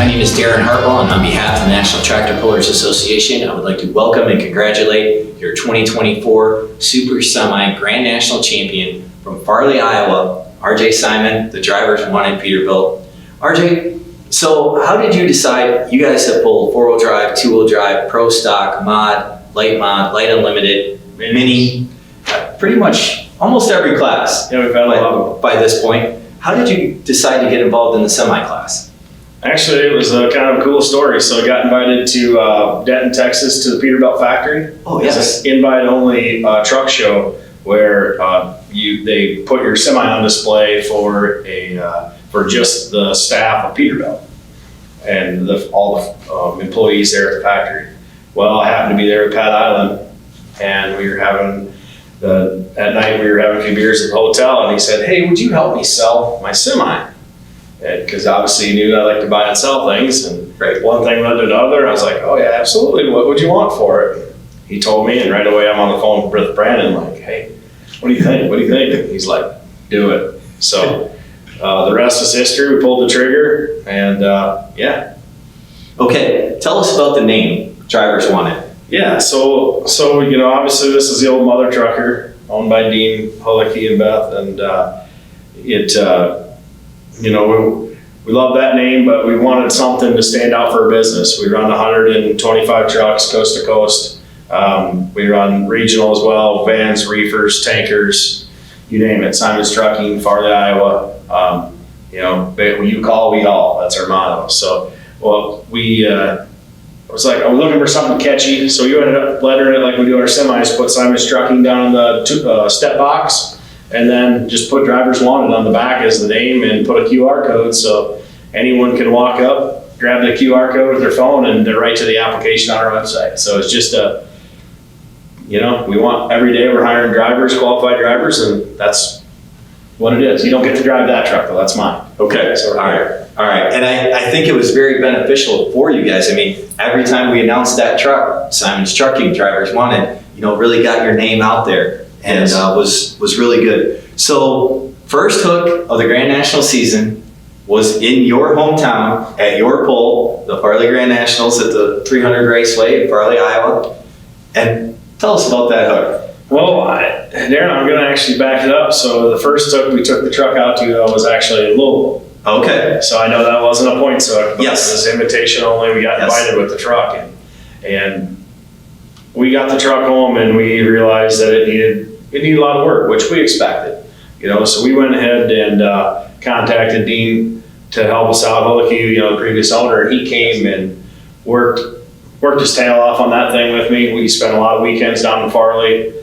name is Darren Hartwell, and on behalf of the National Tractor Pullers Association, I would like to welcome and congratulate your 2024 Super Semi Grand National Champion from Farley, Iowa, RJ Simon, the drivers wanted Peterbilt. RJ, so how did you decide? You guys have pulled four-wheel drive, two-wheel drive, pro stock, mod, light unlimited, mini, pretty much almost every class. Yeah, we've had a lot of them. By this point. How did you decide to get involved in the semi class? Actually, it was a kind of a cool story. So I got invited to Denton, Texas, to the Peterbilt factory. Oh, yes. It's an invite-only truck show where they put your semi on display for just the staff of Peterbilt and all the employees there at the factory. Well, I happened to be there at Pat Island, and we were having at night we were having a few beers at the hotel, and he said, "Hey, would you help me sell my semi?" Because obviously he knew I like to buy and sell things, and one thing led to another. I was like, "Oh yeah, absolutely. What would you want for it?" He told me, and right away I'm on the phone with Brandon, like, "Hey, what do you think? What do you think?" He's like, "Do it." So the rest is history. We pulled the trigger, and yeah. Okay, tell us about the name Drivers Wanted. Yeah, so obviously this is the old mother trucker owned by Dean Hulicky and Beth, and we love that name, but we wanted something to stand out for our business. We run 125 trucks coast to coast. We run regional as well, vans, reefers, tankers, you name it. Simon's Trucking, Farley, Iowa. You call, we haul. That's our motto. So, I was like, are we looking for something catchy? So we ended up lettering it like we do our semis, put Simon's Trucking down on the step box, and then just put Drivers Wanted on the back as the name and put a QR code so anyone can walk up, grab the QR code with their phone, and they're right to the application on our website. So it's just we want every day we're hiring drivers, qualified drivers, and that's what it is. You don't get to drive that truck though, that's mine. Okay, so all right. And I think it was very beneficial for you guys. I mean, every time we announced that truck, Simon's Trucking, Drivers Wanted, really got your name out there, and was really good. So first hook of the Grand National season was in your hometown at your pull, the Farley Grand Nationals at the 300 Raceway in Farley, Iowa. And tell us about that hook. Well, Darren, I'm going to actually back it up. So the first hook we took the truck out to was actually in Louisville. Okay. So I know that wasn't a points hook, but yes. It was invitation only. We got invited with the truck, and we got the truck home, and we realized that it needed a lot of work, which we expected. So we went ahead and contacted Dean to help us out. Hulicky, the previous owner, and he came and worked his tail off on that thing with me. We spent a lot of weekends down in Farley,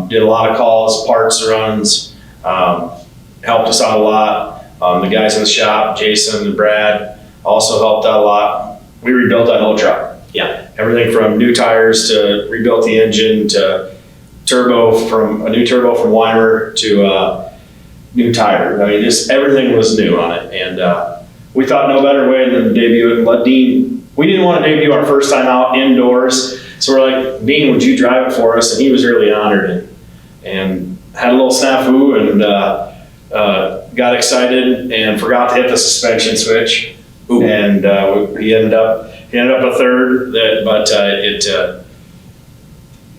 did a lot of calls, parts runs, helped us out a lot. The guys in the shop, Jason and Brad, also helped out a lot. We rebuilt that whole truck. Yeah. Everything from new tires to rebuilt the engine to a new turbo from Weimer to new tire. I mean, just everything was new on it. And we thought no better way than to debut it and let Dean. We didn't want to debut our first time out indoors. So we're like, Dean, would you drive it for us? And he was really honored and had a little snafu and got excited and forgot to hit the suspension switch. Ooh. And he ended up a third.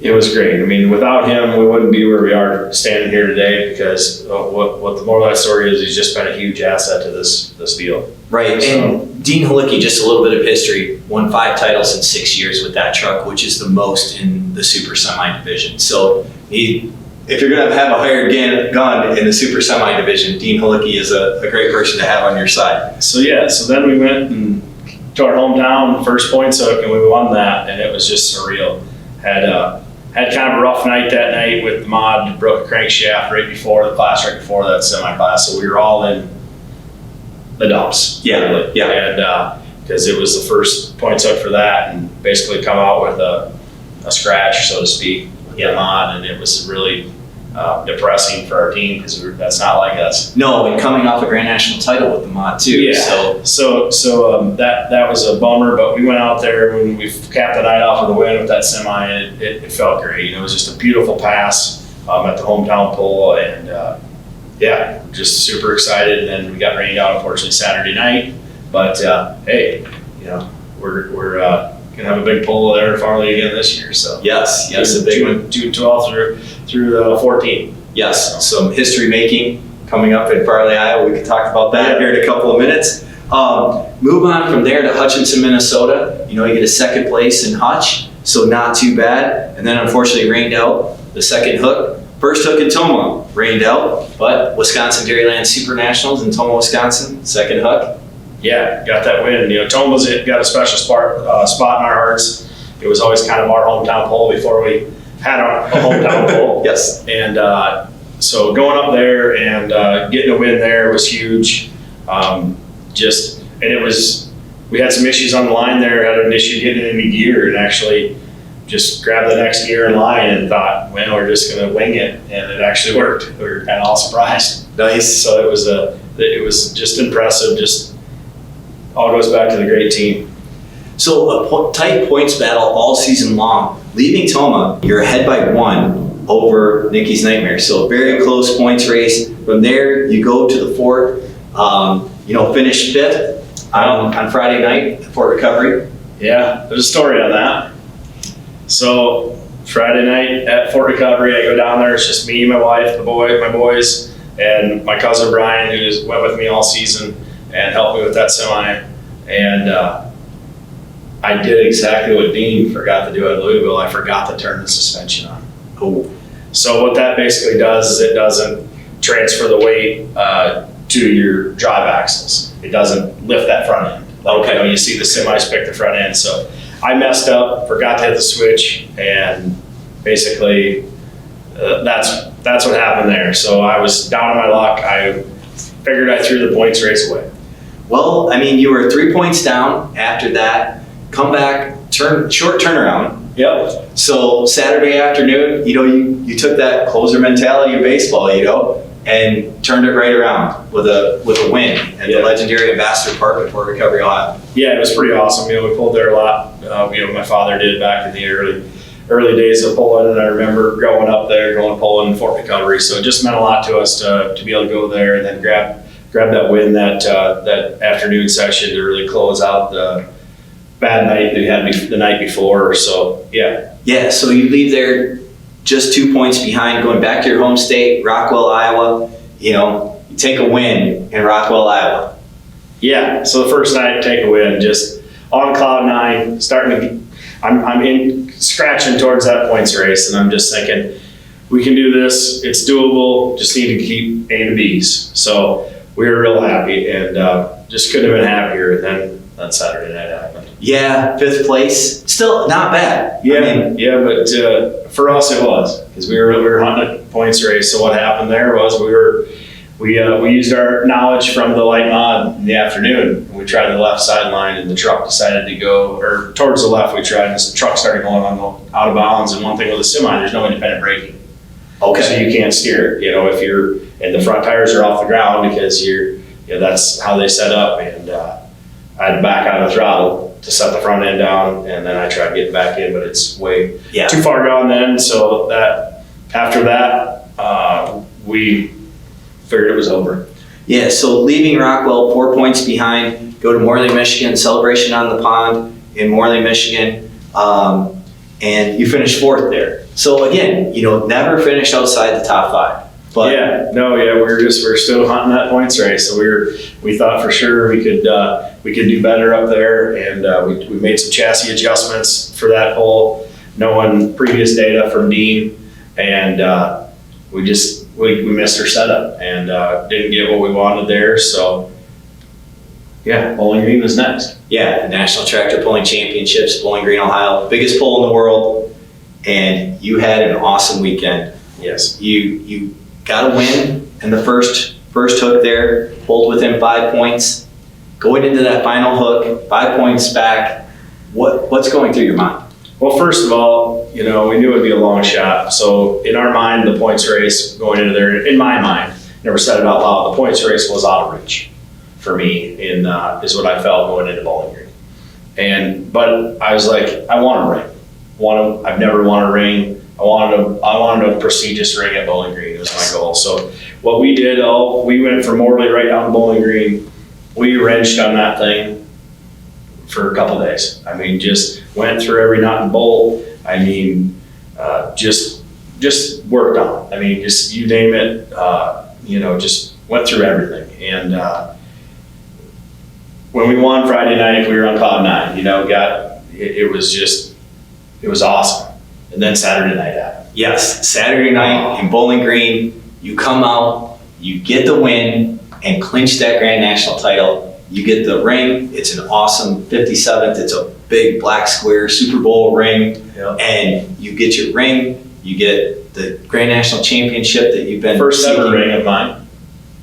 It was great. I mean, without him, we wouldn't be where we are standing here today, because what the moral of that story is, he's just been a huge asset to this deal. Right. So, and Dean Hulicky, just a little bit of history, won 5 titles in 6 years with that truck, which is the most in the super semi division. So if you're going to have a hired gun in the super semi division, Dean Hulicky is a great person to have on your side. So then we went to our hometown, first points hook, and we won that, and it was just surreal. Had kind of a rough night that night with the mod, broke a crankshaft right before that semi class, so we were all in the dumps. Yeah, really. Yeah. And because it was the first points hook for that, and basically come out with a scratch, so to speak, with the mod, and it was really depressing for our team, because that's not like us. No, and coming off a Grand National title with the mod too. Yeah. So that was a bummer, but we went out there when we capped the night off with a win with that semi, and it felt great. It was just a beautiful pass at the hometown pull, and just super excited. And then we got rained out, unfortunately, Saturday night. But hey, we're gonna have a big pole there at Farley again this year. So Yes, a big one. June 12th through the 14th. Yes, some history making coming up in Farley, Iowa. We can talk about that here in a couple of minutes. Move on from there to Hutchinson, Minnesota. You get a second place in Hutch, so not too bad. And then unfortunately rained out the second hook. First hook in Toma rained out, but Wisconsin Dairyland Super Nationals in Toma, Wisconsin, second hook. Yeah, got that win. Toma's got a special spot in our hearts. It was always kind of our hometown pole before we had a hometown pole. Yes. And so going up there and getting a win there was huge. We had some issues on the line there, had an issue getting into gear, and actually just grabbed the next gear in line and thought, well, we're just going to wing it. And it actually worked. We were kind of all surprised. Nice. So it was just impressive. Just all goes back to the great team. So a tight points battle all season long. Leaving Toma, you're ahead by 1 over Nikki's Nightmare. So a very close points race. From there, you go to the fort. Finish 5th on Friday night at Fort Recovery. Yeah, there's a story on that. So Friday night at Fort Recovery, I go down there. It's just me, my wife, my boys, and my cousin Brian, who went with me all season and helped me with that semi. And I did exactly what Dean forgot to do at Louisville. I forgot to turn the suspension on. Oh. So what that basically does is it doesn't transfer the weight to your drive axles. It doesn't lift that front end. You see the semis pick the front end. So I messed up, forgot to hit the switch, and basically that's what happened there. So I was down on my luck. I figured I threw the points race away. Well, you were 3 points down after that. Come back, short turnaround. Yep. So Saturday afternoon, you took that closer mentality of baseball, and turned it right around with a win at the legendary Ambassador Park at Fort Recovery, Ohio. Yeah, it was pretty awesome. We pulled there a lot. My father did back in the early days of pulling, and I remember growing up there, going pulling in Fort Recovery. So it just meant a lot to us to be able to go there and then grab that win that afternoon session to really close out the bad night that we had the night before. So yeah. Yeah. So you leave there just 2 points behind, going back to your home state, Rockwell, Iowa. You take a win in Rockwell, Iowa. Yeah. So the first night, take a win, just on cloud 9, I'm scratching towards that points race, and I'm just thinking, we can do this. It's doable. Just need to keep A to B's. So we were real happy, and just couldn't have been happier. And then that Saturday night happened. Yeah, 5th place, still not bad. Yeah, but for us it was, because we were hunting a points race. So what happened there was we used our knowledge from the light mod in the afternoon. We tried the left sideline, and the truck decided to go, or towards the left we tried, and the truck started going out of bounds. And one thing with a semi, there's no independent braking. Okay. So you can't steer it, if you're, and the front tires are off the ground because that's how they set up. And I had to back out of the throttle to set the front end down, and then I tried getting back in, but it's way too far gone then. So after that, we figured it was over. Yeah, so leaving Rockwell 4 points behind, go to Morley, Michigan, celebration on the pond in Morley, Michigan, and you finished 4th there. So again, never finished outside the top 5. But we're still hunting that points race. So we thought for sure we could do better up there, and we made some chassis adjustments for that hole, knowing previous data from Dean, and we missed our setup and didn't get what we wanted there. So Bowling Green was next. Yeah, the National Tractor Pulling Championships, Bowling Green, Ohio, biggest pull in the world, and you had an awesome weekend. Yes, you got a win in the first hook there, pulled within 5 points. Going into that final hook, 5 points back, what's going through your mind? Well, first of all, we knew it would be a long shot. So in our mind, the points race going into there, in my mind, never said it out loud, the points race was out of reach for me, is what I felt going into Bowling Green. But I was like, I want a ring. I've never won a ring. I wanted a prestigious ring at Bowling Green. It was my goal. So what we did, we went from Morley right down to Bowling Green, we wrenched on that thing for a couple days. I mean, just went through every nut and bolt. I mean, just worked on it. I mean, just you name it, just went through everything. And when we won Friday night, we were on cloud nine. It was awesome. And then Saturday night happened. Yes, Saturday night in Bowling Green, you come out, you get the win, and clinch that Grand National title. You get the ring. It's an awesome 57th. It's a big black square Super Bowl ring. Yep. And you get your ring. You get the Grand National Championship that you've been First ever seeking. ring of mine.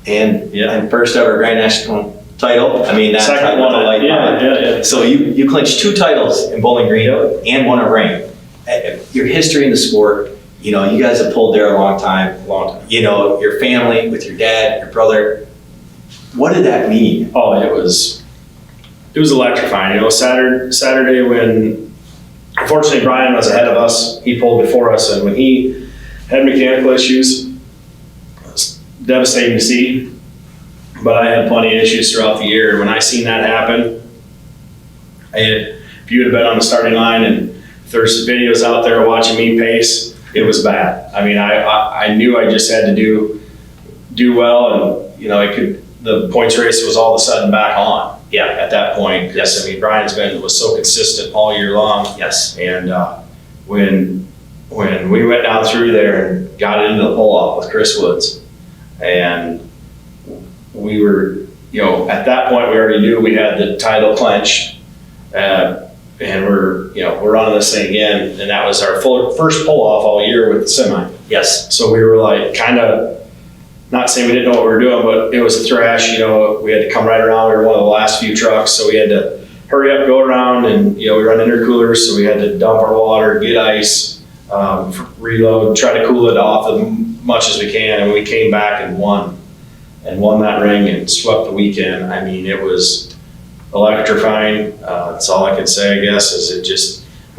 And first ever Grand National title. I mean, that's Second one. Yeah. So you clinched 2 titles in Bowling Green and won a ring. Your history in the sport, you guys have pulled there a long time. Your family with your dad, your brother. What did that mean? Oh, it was electrifying. Saturday when, unfortunately, Brian was ahead of us. He pulled before us, and when he had mechanical issues, it was devastating to see. But I had plenty of issues throughout the year. When I seen that happen, if you would have been on the starting line and if there's videos out there watching me pace, it was bad. I mean, I knew I just had to do well, and the points race was all of a sudden back on. Yeah. At that point, yes. I mean, Brian's was so consistent all year long. Yes. And when we went down through there and got into the pull-off with Chris Woods, and we were, at that point we already knew we had the title clinched, and we're running this thing again, and that was our first pull-off all year with the semi. Yes. So we were like kind of, not saying we didn't know what we were doing, but it was a thrash. We had to come right around. We were one of the last few trucks, so we had to hurry up, go around, and we run intercoolers, so we had to dump our water, get ice, reload, try to cool it off as much as we can, and we came back and won that ring and swept the weekend. I mean, it was electrifying. That's all I could say, I guess,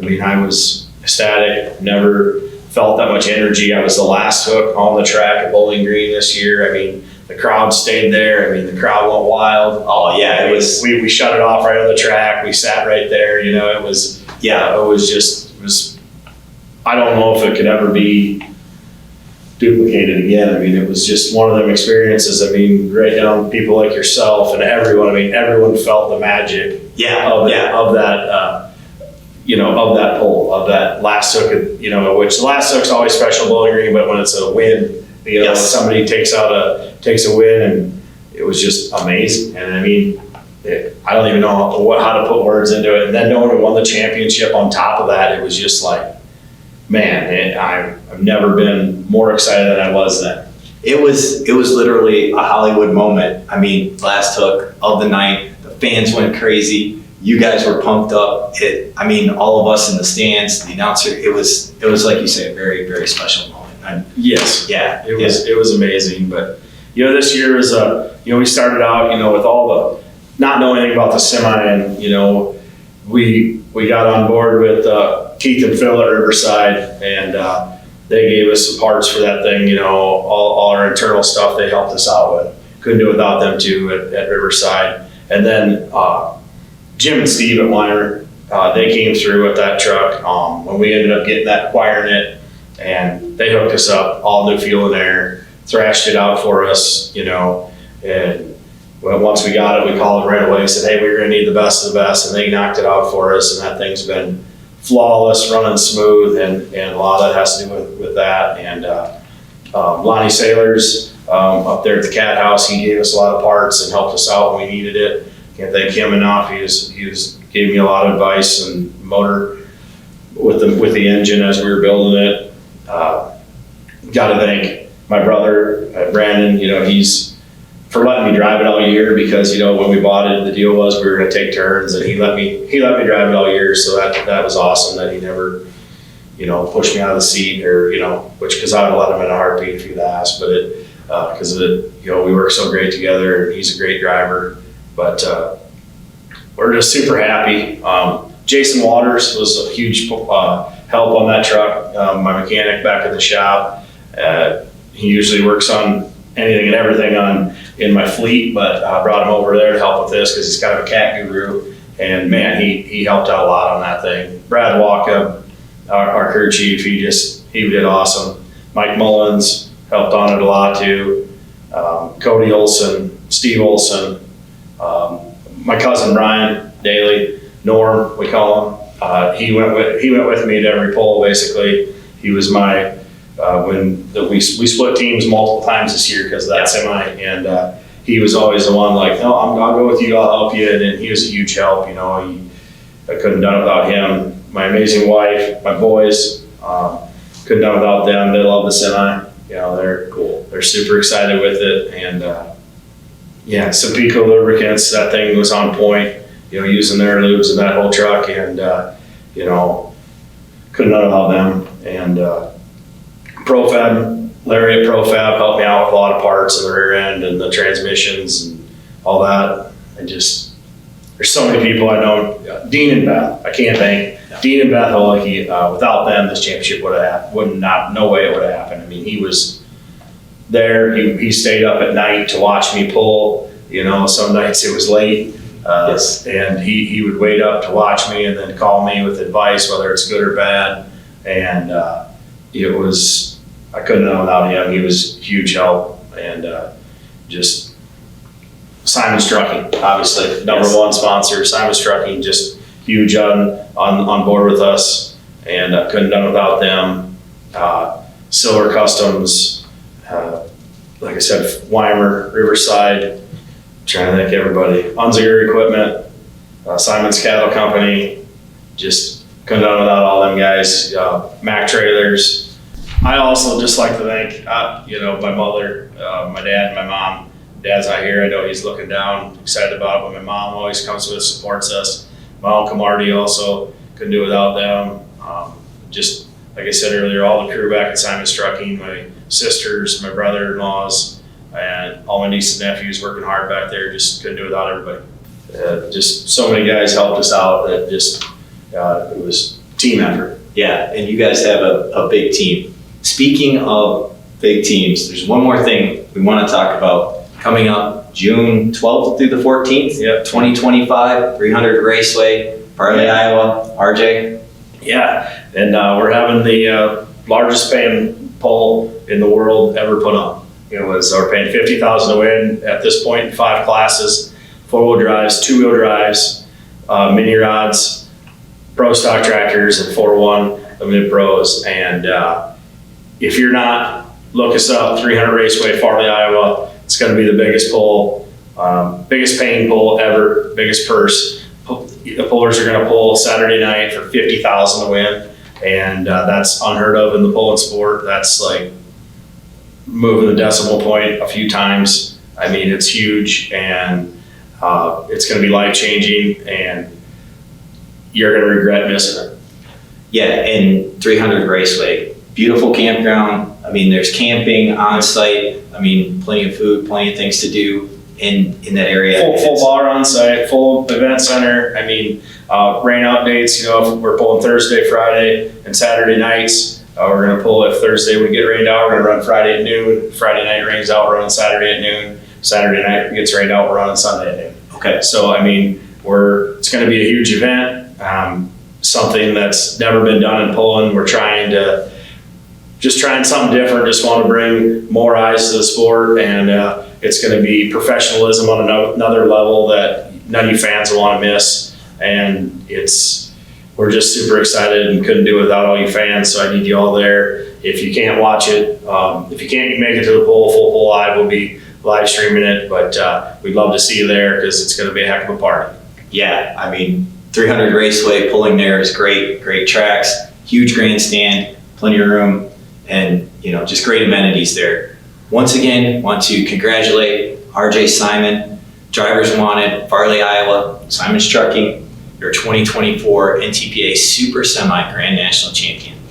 I was ecstatic. Never felt that much energy. I was the last hook on the track at Bowling Green this year. I mean, the crowd stayed there. I mean, the crowd went wild. Oh yeah, it was. We shut it off right on the track. We sat right there. It was. Yeah, it was. I don't know if it could ever be duplicated again. I mean, it was just one of them experiences. I mean, right down people like yourself and everyone. I mean, everyone felt the magic. Of that pull, of that last hook, which the last hook's always special Bowling Green, but when it's a win, somebody takes a win, and it was just amazing. And I mean, I don't even know how to put words into it. And then knowing we won the championship on top of that, it was just like, man, I've never been more excited than I was then. It was literally a Hollywood moment. I mean, last hook of the night, the fans went crazy. You guys were pumped up. All of us in the stands, the announcer, it was like you say, a very, very special moment. Yes. Yeah. It was amazing. But, this year is we started out, with all the, not knowing anything about the semi, and, we got on board with Keith and Phil at Riverside, and they gave us some parts for that thing, all our internal stuff they helped us out with. Couldn't do it without them too at Riverside. And then Jim and Steve at Weiner, they came through with that truck when we ended up getting that acquiring it, and they hooked us up, all new fuel and air, thrashed it out for us, and once we got it, we called it right away, said, hey, we're going to need the best of the best, and they knocked it out for us, and that thing's been flawless, running smooth, and a lot of that has to do with that. And Lonnie Sailors up there at the Cat House, he gave us a lot of parts and helped us out when we needed it. Can't thank him enough. He gave me a lot of advice and motor with the engine as we were building it. Got to thank my brother Brandon. He's for letting me drive it all year, because when we bought it, the deal was we were going to take turns, and he let me drive it all year. So that was awesome that he never pushed me out of the seat, or because I would have let him in a heartbeat if he'd asked. But because we work so great together, and he's a great driver. But we're just super happy. Jason Waters was a huge help on that truck. My mechanic back at the shop. He usually works on anything and everything on in my fleet, but I brought him over there to help with this because he's kind of a cat guru. And man, he helped out a lot on that thing. Brad Walker, our crew chief, he did awesome. Mike Mullins helped on it a lot too. Cody Olson, Steve Olson, my cousin Brian Daly, Norm, we call him. He went with me to every pole basically. He was my we split teams multiple times this year because of that semi, and he was always the one like, no, I'll go with you, I'll help you, and he was a huge help. You know, I couldn't have done it without him. My amazing wife, my boys, couldn't have done it without them. They love the semi. You know, they're cool. They're super excited with it, and yeah, Sampico lubricants. That thing was on point. You know, using their lubes in that whole truck, and you know, couldn't have done it without them. And Profab, Larry at Profab helped me out with a lot of parts in the rear end and the transmissions and all that. And just, there's so many people I know. Dean and Beth, I can't thank. Yeah. Dean and Beth Holicki, without them, this championship no way it would have happened. I mean, he was there. He stayed up at night to watch me pull. You know, some nights it was late. Yes. And he would wait up to watch me and then call me with advice, whether it's good or bad. And I couldn't have done without him. He was a huge help. And just Simon's Trucking, obviously, number one sponsor. Simon's Trucking, just huge on board with us. And I couldn't have done without them. Silver Customs, like I said, Weimer, Riverside, trying to thank everybody. Unziger Equipment, Simon's Cattle Company, just couldn't have done without all them guys. Mac Trailers. I also just like to thank, my mother, my dad, and my mom. Dad's not here. I know he's looking down, excited about it, but my mom always comes with us, supports us. My uncle Marty also couldn't do it without them. Just like I said earlier, all the crew back at Simon's Trucking, my sisters, my brother-in-laws, and all my nieces and nephews working hard back there. Just couldn't do it without everybody. Just so many guys helped us out that just it was team effort. Yeah, and you guys have a big team. Speaking of big teams, there's one more thing we want to talk about coming up June 12th through the 14th, 2025, 300 Raceway, Farley, Iowa. RJ? Yeah, and we're having the largest paying pole in the world ever put on. We're paying $50,000 to win at this point in 5 classes, 4-wheel drives, 2-wheel drives, mini rods, pro stock tractors, and 4-1 limited pros. And if you're not, look us up, 300 Raceway, Farley, Iowa. It's going to be the biggest pull, biggest paying pull ever, biggest purse. The pullers are going to pull Saturday night for $50,000 to win, and that's unheard of in the pulling sport. That's like moving the decimal point a few times. I mean, it's huge, and it's going to be life-changing, and you're going to regret missing it. Yeah, and 300 Raceway, beautiful campground. I mean, there's camping on site. I mean, plenty of food, plenty of things to do in that area. Full bar on site, full event center. I mean, rain out dates, if we're pulling Thursday, Friday, and Saturday nights. We're going to pull, if Thursday we get rained out, we're going to run Friday at noon. Friday night rains out, we're running Saturday at noon. Saturday night gets rained out, we're running Sunday at noon. Okay. So, I mean, it's going to be a huge event, something that's never been done in pulling. We're trying something different, just want to bring more eyes to the sport, and it's going to be professionalism on another level that none of you fans will want to miss. And we're just super excited and couldn't do it without all you fans, so I need you all there. If you can't watch it, if you can't make it to the full pull live, we'll be live streaming it, but we'd love to see you there because it's going to be a heck of a party. Yeah, I mean, 300 Raceway, pulling there is great tracks, huge grandstand, plenty of room, and just great amenities there. Once again, want to congratulate RJ Simon, Drivers Wanted, Farley, Iowa, Simon's Trucking, your 2024 NTPA Super Semi Grand National Champion.